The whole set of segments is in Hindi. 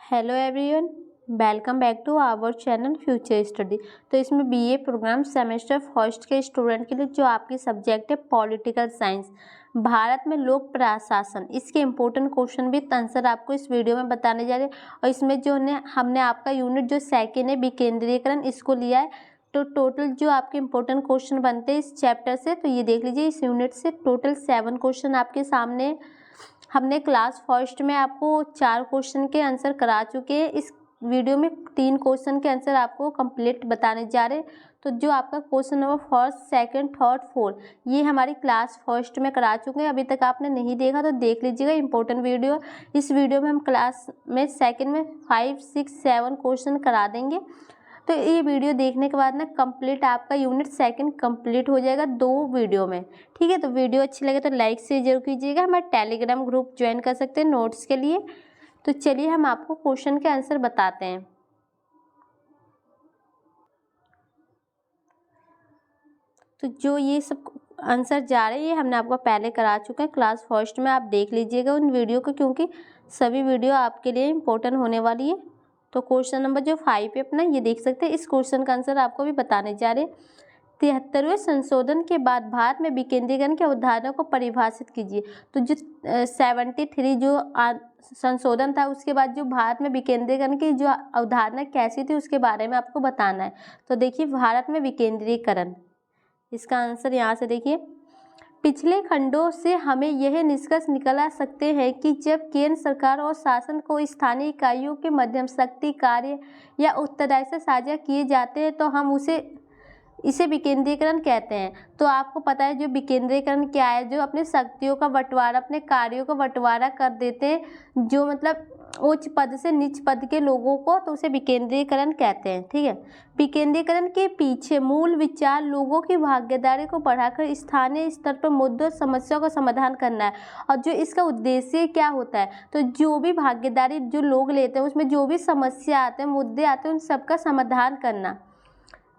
Hello everyone, welcome back to our channel future study. तो इसमें बीए प्रोग्राम सेमेस्टर फर्स्ट के स्टूडेंट के लिए जो आपकी सब्जेक्ट है पॉलिटिकल साइंस, भारत में लोक प्रशासन, इसके इम्पोर्टेंट क्वेश्चन भी आंसर आपको इस वीडियो में बताने जा रहे हैं। और इसमें जो हमने आपका यूनिट जो सेकेंड है विकेंद्रीकरण, इसको लिया है। तो टोटल जो आपके इम्पोर्टेंट क्वेश्चन बनते हैं इस चैप्टर से, तो ये देख लीजिए, इस यूनिट से टोटल 7 क्वेश्चन आपके सामने। हमने क्लास फर्स्ट में आपको 4 क्वेश्चन के आंसर करा चुके हैं। इस वीडियो में 3 क्वेश्चन के आंसर आपको कंप्लीट बताने जा रहे हैं। तो जो आपका question number first, second, third, fourth, ये हमारी क्लास फर्स्ट में करा चुके हैं। अभी तक आपने नहीं देखा तो देख लीजिएगा, इंपॉर्टेंट वीडियो। इस वीडियो में हम क्लास में सेकंड में 5, 6, 7 क्वेश्चन करा देंगे। तो ये वीडियो देखने के बाद ना कंप्लीट आपका यूनिट सेकंड कंप्लीट हो जाएगा 2 वीडियो में। ठीक है, तो वीडियो अच्छी लगे तो लाइक से जरूर कीजिएगा। हमारे टेलीग्राम ग्रुप ज्वाइन कर सकते हैं नोट्स के लिए। तो चलिए हम आपको क्वेश्चन के आंसर बताते हैं। तो जो ये सब आंसर जा रहे हैं ये हमने आपको पहले करा चुके हैं क्लास फर्स्ट में। आप देख लीजिएगा उन वीडियो को, क्योंकि सभी वीडियो आपके लिए इम्पोर्टेंट होने वाली है। तो क्वेश्चन नंबर जो 5 है अपना, ये देख सकते हैं। इस क्वेश्चन का आंसर आपको भी बताने जा रहे हैं। 73वें संशोधन के बाद भारत में विकेंद्रीकरण की अवधारणा को परिभाषित कीजिए। तो जो 73 जो संशोधन था, उसके बाद जो भारत में विकेंद्रीकरण की जो अवधारणा कैसी थी उसके बारे में आपको बताना है। तो देखिए, भारत में विकेंद्रीकरण, इसका आंसर यहाँ से देखिए। पिछले खंडों से हमें यह निष्कर्ष निकला सकते हैं कि जब केंद्र सरकार और शासन को स्थानीय इकाइयों के माध्यम शक्ति, कार्य या उत्तरदायित्व साझा किए जाते हैं तो हम इसे विकेंद्रीकरण कहते हैं। तो आपको पता है जो विकेंद्रीकरण क्या है, जो अपने शक्तियों का बंटवारा, अपने कार्यों का बंटवारा कर देते हैं, जो मतलब उच्च पद से नीच पद के लोगों को, तो उसे विकेंद्रीकरण कहते हैं। ठीक है, विकेंद्रीकरण के पीछे मूल विचार लोगों की भागीदारी को बढ़ाकर स्थानीय स्तर पर मुद्दों, समस्याओं का समाधान करना है। और जो इसका उद्देश्य क्या होता है, तो जो भी भागीदारी जो लोग लेते हैं उसमें जो भी समस्या आते हैं, मुद्दे आते हैं, उन सबका समाधान करना।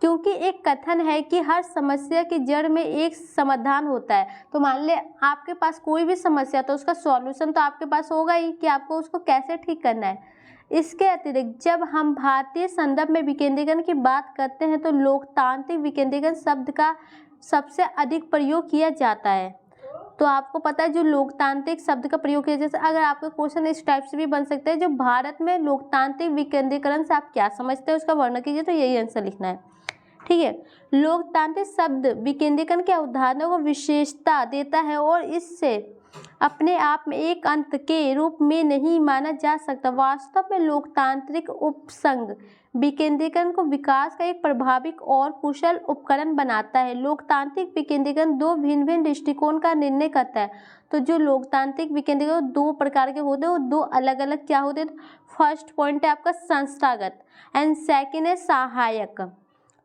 क्योंकि एक कथन है कि हर समस्या की जड़ में एक समाधान होता है। तो मान ले आपके पास कोई भी समस्या, तो उसका सॉल्यूशन तो आपके पास होगा ही कि आपको उसको कैसे ठीक करना है। इसके अतिरिक्त जब हम भारतीय संदर्भ में विकेंद्रीकरण की बात करते हैं तो लोकतांत्रिक विकेंद्रीकरण शब्द का सबसे अधिक प्रयोग किया जाता है। तो आपको पता है जो लोकतांत्रिक शब्द का प्रयोग किया, जैसे अगर आपका क्वेश्चन इस टाइप से भी बन सकता है, जो भारत में लोकतांत्रिक विकेंद्रीकरण से आप क्या समझते हैं उसका वर्णन कीजिए, तो यही आंसर लिखना है। ठीक है, लोकतांत्रिक शब्द विकेंद्रीकरण की अवधारणा को विशेषता देता है और इससे अपने आप में एक अंत के रूप में नहीं माना जा सकता। वास्तव में लोकतांत्रिक उपसंघ विकेंद्रीकरण को विकास का एक प्रभावी और कुशल उपकरण बनाता है। लोकतांत्रिक विकेंद्रीकरण 2 भिन्न भिन्न दृष्टिकोण का निर्णय करता है। तो जो लोकतांत्रिक विकेंद्रीकरण 2 प्रकार के होते हैं, वो 2 अलग अलग क्या होते हैं। फर्स्ट पॉइंट है आपका संस्थागत एंड सेकेंड है सहायक।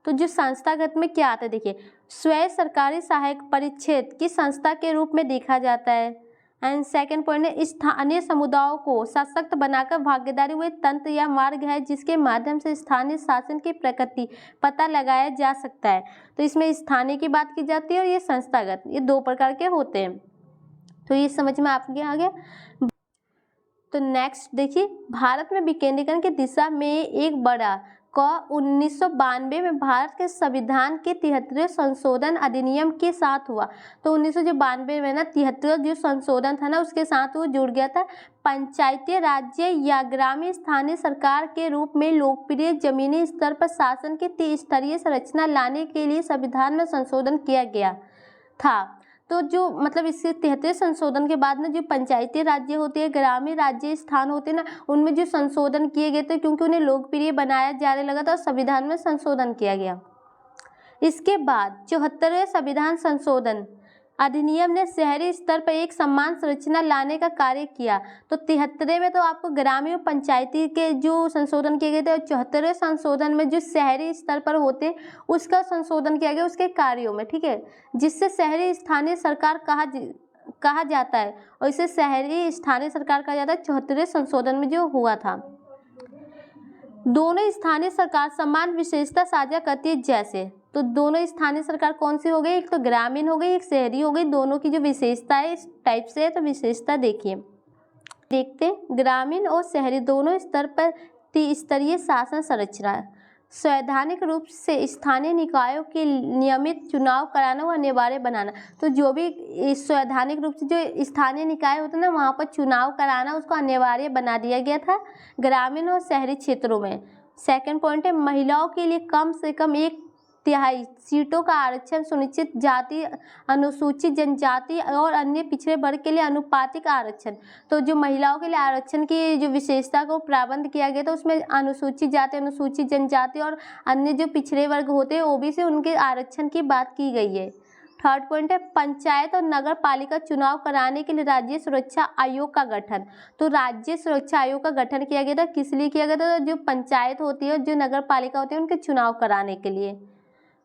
तो जो संस्थागत में क्या आता है, देखिए, स्वयं सरकारी सहायक परिच्छेद की संस्था के रूप में देखा जाता है। एंड सेकेंड पॉइंट है स्थानीय समुदायों को सशक्त बनाकर भागीदारी हुए तंत्र या मार्ग है जिसके माध्यम से स्थानीय शासन की प्रकृति पता लगाया जा सकता है। तो इसमें स्थानीय की बात की जाती है और ये संस्थागत, ये 2 प्रकार के होते हैं। तो ये समझ में आपके आ गया। तो नेक्स्ट देखिए, भारत में विकेंद्रीकरण की दिशा में एक बड़ा 1992 में भारत के संविधान के 73वें संशोधन अधिनियम के साथ हुआ। तो 1992 में ना 73वां जो संशोधन था ना, उसके साथ वो जुड़ गया था। पंचायती राज्य या ग्रामीण स्थानीय सरकार के रूप में लोकप्रिय जमीनी स्तर पर शासन की त्रिस्तरीय संरचना लाने के लिए संविधान में संशोधन किया गया था। तो जो मतलब इसके 73 संशोधन के बाद ना जो पंचायती राज्य होते हैं, ग्रामीण राज्य स्थान होते हैं ना, उनमें जो संशोधन किए गए थे क्योंकि उन्हें लोकप्रिय बनाया जाने लगा था और संविधान में संशोधन किया गया। इसके बाद 74वें संविधान संशोधन अधिनियम ने शहरी स्तर पर एक समान संरचना लाने का कार्य किया। तो 73 में तो आपको ग्रामीण पंचायती के जो संशोधन किए गए थे, और 74वें संशोधन में जो शहरी स्तर पर होते उसका संशोधन किया गया उसके कार्यों में। ठीक है, जिससे शहरी स्थानीय सरकार कहा जाता है और इसे शहरी स्थानीय सरकार कहा जाता है। 74वें संशोधन में जो हुआ था, दोनों स्थानीय सरकार समान विशेषता साझा करती है। जैसे तो दोनों स्थानीय सरकार कौन सी हो गई, एक तो ग्रामीण हो गई, एक शहरी हो गई। दोनों की जो विशेषता है इस टाइप से है, तो विशेषता देखिए। देखते हैं ग्रामीण और शहरी दोनों स्तर पर त्रिस्तरीय शासन संरचना। संवैधानिक रूप से स्थानीय निकायों के नियमित चुनाव कराना व अनिवार्य बनाना। तो जो भी संवैधानिक रूप से जो स्थानीय निकाय होते हैं ना, वहाँ पर चुनाव कराना उसको अनिवार्य बना दिया गया था ग्रामीण और शहरी क्षेत्रों में। सेकंड पॉइंट है महिलाओं के लिए कम से कम 1/3 सीटों का आरक्षण सुनिश्चित। जाति, अनुसूचित जनजाति और अन्य पिछड़े वर्ग के लिए अनुपातिक आरक्षण। तो जो महिलाओं के लिए आरक्षण की जो विशेषता को प्रावधान किया गया था उसमें अनुसूचित जाति, अनुसूचित जनजाति और अन्य जो पिछड़े वर्ग होते हैं ओबीसी उनके आरक्षण की बात की गई है। थर्ड पॉइंट है पंचायत और नगर पालिका चुनाव कराने के लिए राज्य सुरक्षा आयोग का गठन। तो राज्य सुरक्षा आयोग का गठन किया गया था, किस लिए किया गया था? जो पंचायत होती है, जो नगर पालिका होती है, उनके चुनाव कराने के लिए।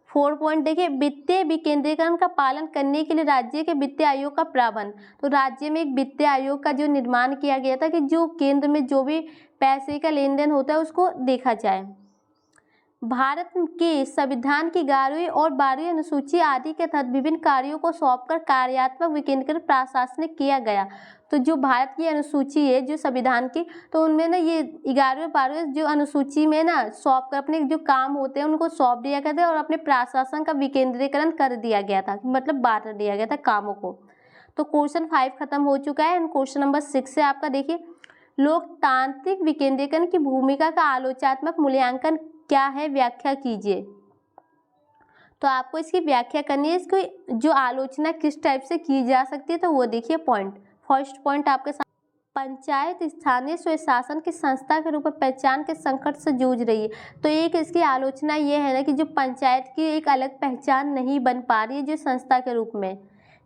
4 पॉइंट देखिए वित्तीय विकेंद्रीकरण का पालन करने के लिए राज्य के वित्तीय आयोग का प्रावधान। तो राज्य में एक वित्तीय आयोग का जो निर्माण किया गया था कि जो केंद्र में जो भी पैसे का लेन देन होता है उसको देखा जाए। भारत के संविधान की 11वीं और 12वीं अनुसूची आदि के तहत विभिन्न कार्यों को सौंपकर कार्यात्मक विकेंद्रीकरण प्रशासनिक किया गया। तो जो भारत की अनुसूची है जो संविधान की, तो उनमें ना ये 11वीं 12वीं जो अनुसूची में ना सौंप कर अपने जो काम होते हैं उनको सौंप दिया गया था और अपने प्रशासन का विकेंद्रीकरण कर दिया गया था, मतलब बांट दिया गया था कामों को। तो क्वेश्चन 5 खत्म हो चुका है एंड क्वेश्चन नंबर 6 है आपका। देखिए लोकतांत्रिक विकेंद्रीकरण की भूमिका का आलोचनात्मक मूल्यांकन क्या है, व्याख्या कीजिए। तो आपको इसकी व्याख्या करनी है, इसकी जो आलोचना किस टाइप से की जा सकती है, तो वो देखिए पॉइंट। फर्स्ट पॉइंट आपके साथ, पंचायत स्थानीय स्वशासन की संस्था के रूप में पहचान के संकट से जूझ रही है। तो एक इसकी आलोचना ये है ना कि जो पंचायत की एक अलग पहचान नहीं बन पा रही है जो संस्था के रूप में।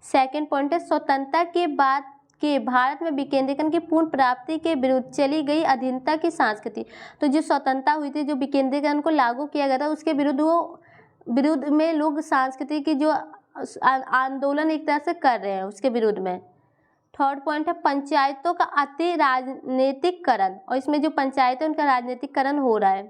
सेकेंड पॉइंट है स्वतंत्रता के बाद के भारत में विकेंद्रीकरण की पूर्ण प्राप्ति के विरुद्ध चली गई अधीनता की संस्कृति। तो जो स्वतंत्रता हुई थी, जो विकेंद्रीकरण को लागू किया गया था, उसके विरुद्ध में लोग संस्कृति की जो आंदोलन एक तरह से कर रहे हैं उसके विरुद्ध में। थर्ड पॉइंट है पंचायतों का अति राजनीतिकरण, और इसमें जो पंचायत है उनका राजनीतिकरण हो रहा है।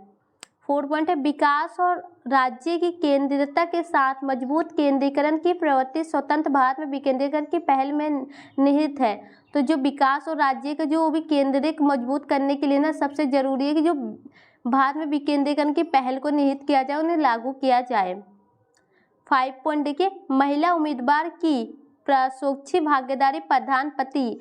फोर्थ पॉइंट है विकास और राज्य की केंद्रीयता के साथ मजबूत केंद्रीकरण की प्रवृत्ति स्वतंत्र भारत में विकेंद्रीकरण की पहल में निहित है। तो जो विकास और राज्य का जो भी केंद्रित मजबूत करने के लिए ना सबसे जरूरी है कि जो भारत में विकेंद्रीकरण की पहल को निहित किया जाए, उन्हें लागू किया जाए। 5 पॉइंट देखिए महिला उम्मीदवार की प्रत्यक्ष भागीदारी प्रधानपति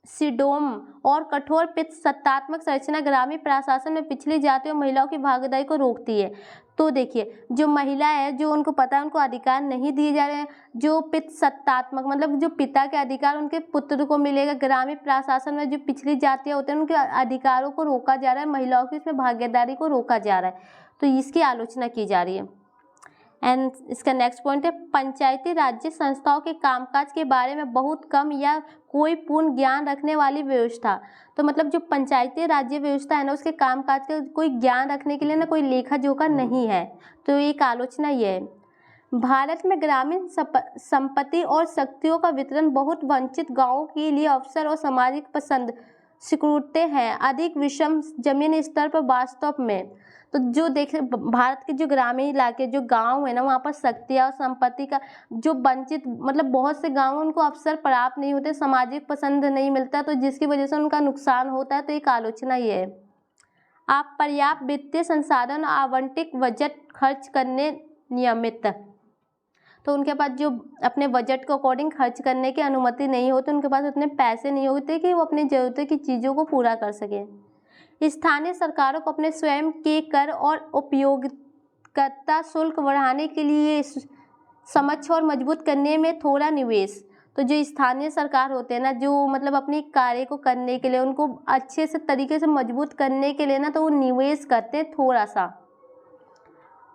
सिडोम और कठोर सत्तात्मक संरचना ग्रामीण प्रशासन में पिछड़ी जातियों और महिलाओं की भागीदारी को रोकती है। तो देखिए जो महिला है, जो उनको पता है उनको अधिकार नहीं दिए जा रहे हैं, जो सत्तात्मक मतलब जो पिता के अधिकार उनके पुत्र को मिलेगा, ग्रामीण प्रशासन में जो पिछड़ी जातियाँ होते हैं उनके अधिकारों को रोका जा रहा है, महिलाओं की इसमें भागीदारी को रोका जा रहा है। तो इसकी आलोचना की जा रही है। एंड इसका नेक्स्ट पॉइंट है पंचायती राज्य संस्थाओं के कामकाज के बारे में बहुत कम या कोई पूर्ण ज्ञान रखने वाली व्यवस्था। तो मतलब जो पंचायती राज्य व्यवस्था है ना उसके कामकाज का कोई ज्ञान रखने के लिए ना कोई लेखा जोखा नहीं है। तो एक आलोचना ये है। भारत में ग्रामीण संपत्ति और शक्तियों का वितरण बहुत वंचित गांवों के लिए अवसर और सामाजिक पसंद स्वीकृत हैं अधिक विषम जमीन स्तर पर वास्तव में। तो जो देखे भारत के जो ग्रामीण इलाके जो गांव है ना वहाँ पर शक्तियाँ और संपत्ति का जो वंचित मतलब बहुत से गांव उनको अवसर प्राप्त नहीं होते, सामाजिक पसंद नहीं मिलता, तो जिसकी वजह से उनका नुकसान होता है। तो एक आलोचना ये है आप पर्याप्त वित्तीय संसाधन आवंटित बजट खर्च करने नियमित। तो उनके पास जो अपने बजट के अकॉर्डिंग खर्च करने की अनुमति नहीं होती, उनके पास उतने पैसे नहीं होते कि वो अपनी ज़रूरतों की चीज़ों को पूरा कर सकें। स्थानीय सरकारों को अपने स्वयं के कर और उपयोगिता शुल्क बढ़ाने के लिए समक्ष और मजबूत करने में थोड़ा निवेश। तो जो स्थानीय सरकार होते हैं ना जो मतलब अपनी कार्य को करने के लिए उनको अच्छे से तरीके से मजबूत करने के लिए ना तो वो निवेश करते हैं थोड़ा सा।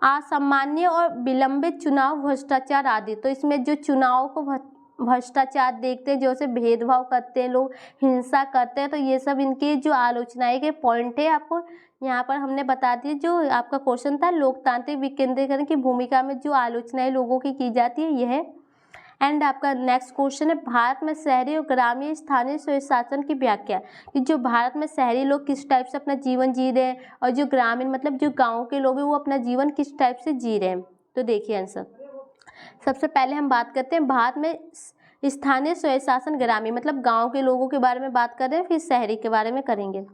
असामान्य और विलंबित चुनाव भ्रष्टाचार आदि। तो इसमें जो चुनाव को भ्रष्टाचार देखते हैं, जो से भेदभाव करते हैं लोग, हिंसा करते हैं, तो ये सब इनके जो आलोचनाएं के पॉइंट है आपको यहाँ पर हमने बता दिए। जो आपका क्वेश्चन था लोकतांत्रिक विकेंद्रीकरण की भूमिका में जो आलोचनाएं लोगों की जाती है, यह है। एंड आपका नेक्स्ट क्वेश्चन है भारत में शहरी और ग्रामीण स्थानीय स्वशासन की व्याख्या। कि जो भारत में शहरी लोग किस टाइप से अपना जीवन जी रहे हैं और जो ग्रामीण मतलब जो गाँव के लोग हैं वो अपना जीवन किस टाइप से जी रहे हैं। तो देखिए आंसर। सबसे पहले हम बात करते हैं भारत में स्थानीय स्वशासन ग्रामीण, मतलब गांव के लोगों के बारे में बात कर रहे हैं, फिर शहरी के बारे में करेंगे।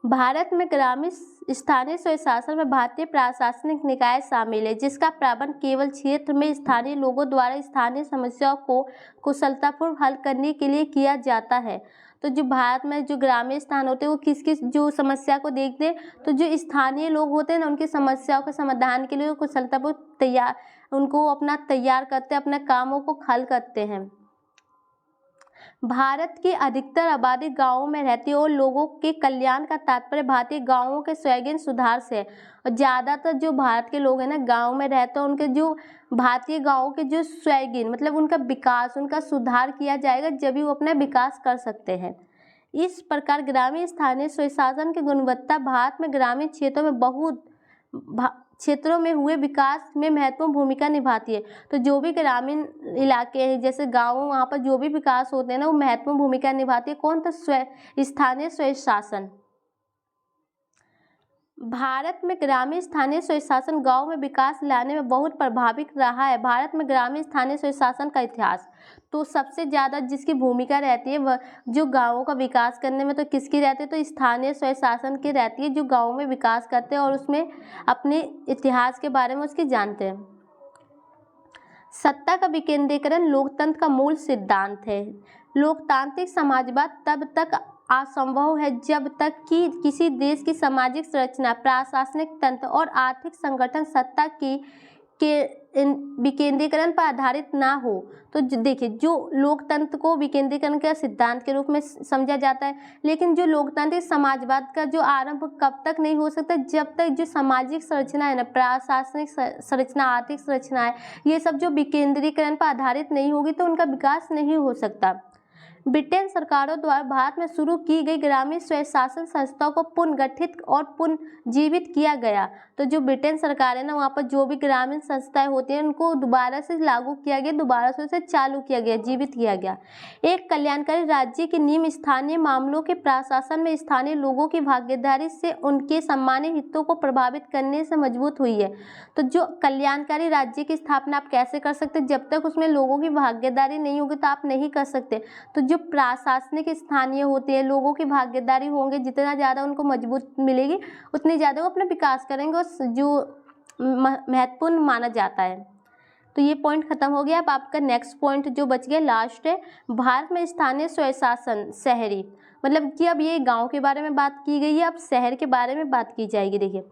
भारत में ग्रामीण स्थानीय स्वशासन में भारतीय प्रशासनिक निकाय शामिल है, जिसका प्रबंधन केवल क्षेत्र में स्थानीय लोगों द्वारा स्थानीय समस्याओं को कुशलतापूर्वक हल करने के लिए किया जाता है। तो जो भारत में जो ग्रामीण स्थान होते हैं वो किस किस जो समस्या को देखते हैं, तो जो स्थानीय लोग होते हैं ना, उनकी समस्याओं के समाधान के लिए कुशलतापूर्वक उनको अपना तैयार करते हैं, अपने कामों को हल करते हैं। भारत की अधिकतर आबादी गांवों में रहती है और लोगों के कल्याण का तात्पर्य भारतीय गांवों के सर्वांगीण सुधार से है। और ज़्यादातर जो भारत के लोग हैं ना गांव में रहते हैं, उनके जो भारतीय गांवों के जो सर्वांगीण मतलब उनका विकास, उनका सुधार किया जाएगा, जब भी वो अपना विकास कर सकते हैं। इस प्रकार ग्रामीण स्थानीय स्वशासन की गुणवत्ता भारत में ग्रामीण क्षेत्रों में बहुत क्षेत्रों में हुए विकास में महत्वपूर्ण भूमिका निभाती है। तो जो भी ग्रामीण इलाके हैं जैसे गाँव, वहाँ पर जो भी विकास होते हैं ना, वो महत्वपूर्ण भूमिका निभाती है। कौन? तो स्थानीय स्वशासन। भारत में ग्रामीण स्थानीय स्वशासन गांव में विकास लाने में बहुत प्रभावित रहा है। भारत में ग्रामीण स्थानीय स्वशासन का इतिहास, तो सबसे ज़्यादा जिसकी भूमिका रहती है वह जो गांवों का विकास करने में, तो किसकी रहती है? तो स्थानीय स्वशासन की रहती है, जो गांवों में विकास करते हैं और उसमें अपने इतिहास के बारे में उसकी जानते हैं। सत्ता का विकेंद्रीकरण लोकतंत्र का मूल सिद्धांत है। लोकतांत्रिक समाजवाद तब तक असंभव है जब तक कि किसी देश की सामाजिक संरचना, प्रशासनिक तंत्र और आर्थिक संगठन सत्ता के विकेंद्रीकरण पर आधारित ना हो। तो देखिए, जो लोकतंत्र को विकेंद्रीकरण का सिद्धांत के रूप में समझा जाता है, लेकिन जो लोकतांत्रिक समाजवाद का जो आरंभ कब तक नहीं हो सकता? जब तक जो सामाजिक संरचना है ना, प्रशासनिक संरचना, आर्थिक संरचना है, ये सब जो विकेंद्रीकरण पर आधारित नहीं होगी तो उनका विकास नहीं हो सकता। ब्रिटेन सरकारों द्वारा भारत में शुरू की गई ग्रामीण स्वशासन संस्थाओं को पुनर्गठित और पुनर्जीवित किया गया। तो जो ब्रिटेन सरकार है ना, वहाँ पर जो भी ग्रामीण संस्थाएं होती हैं उनको दोबारा से लागू किया गया, दोबारा से उसे चालू किया गया, जीवित किया गया। एक कल्याणकारी राज्य की नींव स्थानीय मामलों के प्रशासन में स्थानीय लोगों की भागीदारी से उनके सामान्य हितों को प्रभावित करने से मजबूत हुई है। तो जो कल्याणकारी राज्य की स्थापना आप कैसे कर सकते? जब तक उसमें लोगों की भागीदारी नहीं होगी तो आप नहीं कर सकते। तो जो प्रशासनिक स्थानीय होते हैं, लोगों की भागीदारी होंगे, जितना ज़्यादा उनको मजबूत मिलेगी उतनी ज़्यादा वो अपना विकास करेंगे, और जो महत्वपूर्ण माना जाता है। तो ये पॉइंट खत्म हो गया। अब आपका नेक्स्ट पॉइंट जो बच गया लास्ट है, भारत में स्थानीय स्वशासन शहरी, मतलब कि अब ये गांव के बारे में बात की गई है, अब शहर के बारे में बात की जाएगी। देखिए,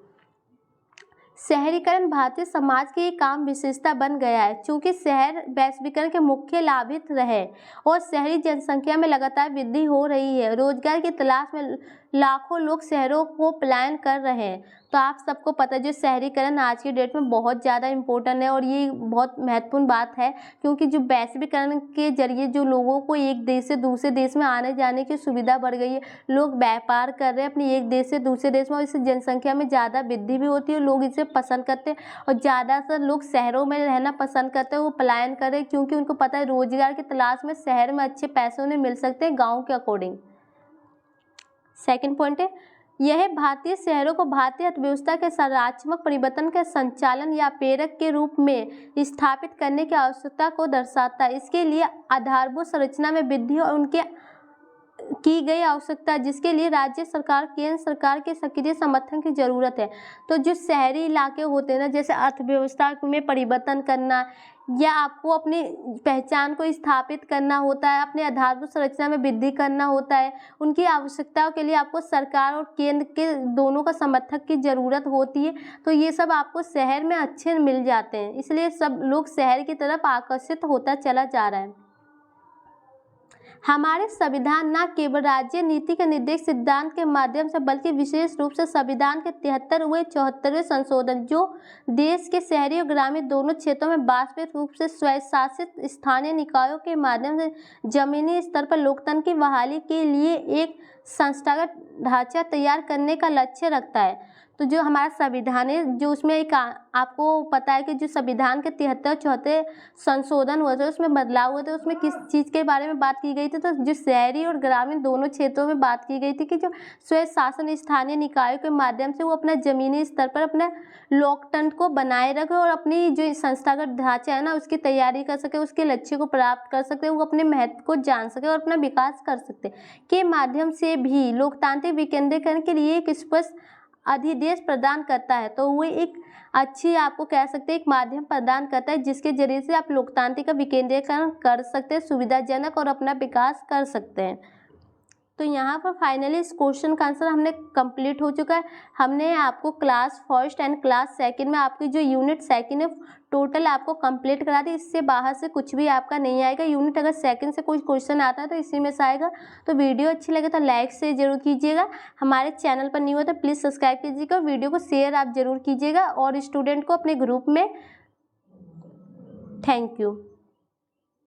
शहरीकरण भारतीय समाज की एक आम विशेषता बन गया है। चूँकि शहर वैश्वीकरण के मुख्य लाभित रहे और शहरी जनसंख्या में लगातार वृद्धि हो रही है, रोजगार की तलाश में लाखों लोग शहरों को पलायन कर रहे हैं। तो आप सबको पता है जो शहरीकरण आज की डेट में बहुत ज़्यादा इम्पोर्टेंट है और ये बहुत महत्वपूर्ण बात है, क्योंकि जो वैश्वीकरण के जरिए जो लोगों को एक देश से दूसरे देश में आने जाने की सुविधा बढ़ गई है, लोग व्यापार कर रहे हैं अपने एक देश से दूसरे देश में, और इससे जनसंख्या में ज़्यादा वृद्धि भी होती है, लोग इसे पसंद करते हैं और ज़्यादातर लोग शहरों में रहना पसंद करते हैं, वो पलायन कर रहे हैं, क्योंकि उनको पता है रोजगार की तलाश में शहर में अच्छे पैसे उन्हें मिल सकते हैं गाँव के अकॉर्डिंग। सेकंड पॉइंट है, यह भारतीय शहरों को भारतीय अर्थव्यवस्था के संरचनात्मक परिवर्तन के संचालन या प्रेरक के रूप में स्थापित करने की आवश्यकता को दर्शाता है। इसके लिए आधारभूत संरचना में वृद्धि और उनके की गई आवश्यकता, जिसके लिए राज्य सरकार, केंद्र सरकार के सक्रिय समर्थन की जरूरत है। तो जो शहरी इलाके होते हैं ना, जैसे अर्थव्यवस्था में परिवर्तन करना या आपको अपनी पहचान को स्थापित करना होता है, अपने आधारभूत संरचना में वृद्धि करना होता है, उनकी आवश्यकताओं के लिए आपको सरकार और केंद्र के दोनों का समर्थक की ज़रूरत होती है। तो ये सब आपको शहर में अच्छे मिल जाते हैं, इसलिए सब लोग शहर की तरफ आकर्षित होता चला जा रहा है। हमारे संविधान न केवल राज्य नीति के निर्देश सिद्धांत के माध्यम से, बल्कि विशेष रूप से संविधान के 73वें 74वें संशोधन, जो देश के शहरी और ग्रामीण दोनों क्षेत्रों में वास्तविक रूप से स्वशासित स्थानीय निकायों के माध्यम से जमीनी स्तर पर लोकतंत्र की बहाली के लिए एक संस्थागत ढांचा तैयार करने का लक्ष्य रखता है। तो जो हमारा संविधान है, जो उसमें एक आपको पता है कि जो संविधान के 73-74 संशोधन हुए थे, उसमें बदलाव हुए थे, उसमें किस चीज़ के बारे में बात की गई थी? तो जो शहरी और ग्रामीण दोनों क्षेत्रों में बात की गई थी कि जो स्वयं शासन स्थानीय निकायों के माध्यम से वो अपना ज़मीनी स्तर पर अपने लोकतंत्र को बनाए रखे और अपनी जो संस्थागत ढांचा है ना, उसकी तैयारी कर सके, उसके लक्ष्य को प्राप्त कर सकते, वो अपने महत्व को जान सके और अपना विकास कर सकते के माध्यम से भी लोकतांत्रिक विकेंद्रीकरण के लिए एक स्पष्ट अधिदेश प्रदान करता है। तो वो एक अच्छी, आपको कह सकते हैं, एक माध्यम प्रदान करता है जिसके जरिए से आप लोकतांत्रिक का विकेंद्रीकरण कर सकते हैं, सुविधाजनक, और अपना विकास कर सकते हैं। तो यहाँ पर फाइनली इस क्वेश्चन का आंसर हमने कंप्लीट हो चुका है। हमने आपको class first and class second में आपकी जो यूनिट सेकंड है टोटल आपको कंप्लीट करा दी। इससे बाहर से कुछ भी आपका नहीं आएगा। यूनिट अगर सेकंड से कोई क्वेश्चन आता है तो इसी में से आएगा। तो वीडियो अच्छी लगे तो लाइक से जरूर कीजिएगा। हमारे चैनल पर न्यू हो तो प्लीज़ सब्सक्राइब कीजिएगा। वीडियो को शेयर आप जरूर कीजिएगा और स्टूडेंट को अपने ग्रुप में। Thank you.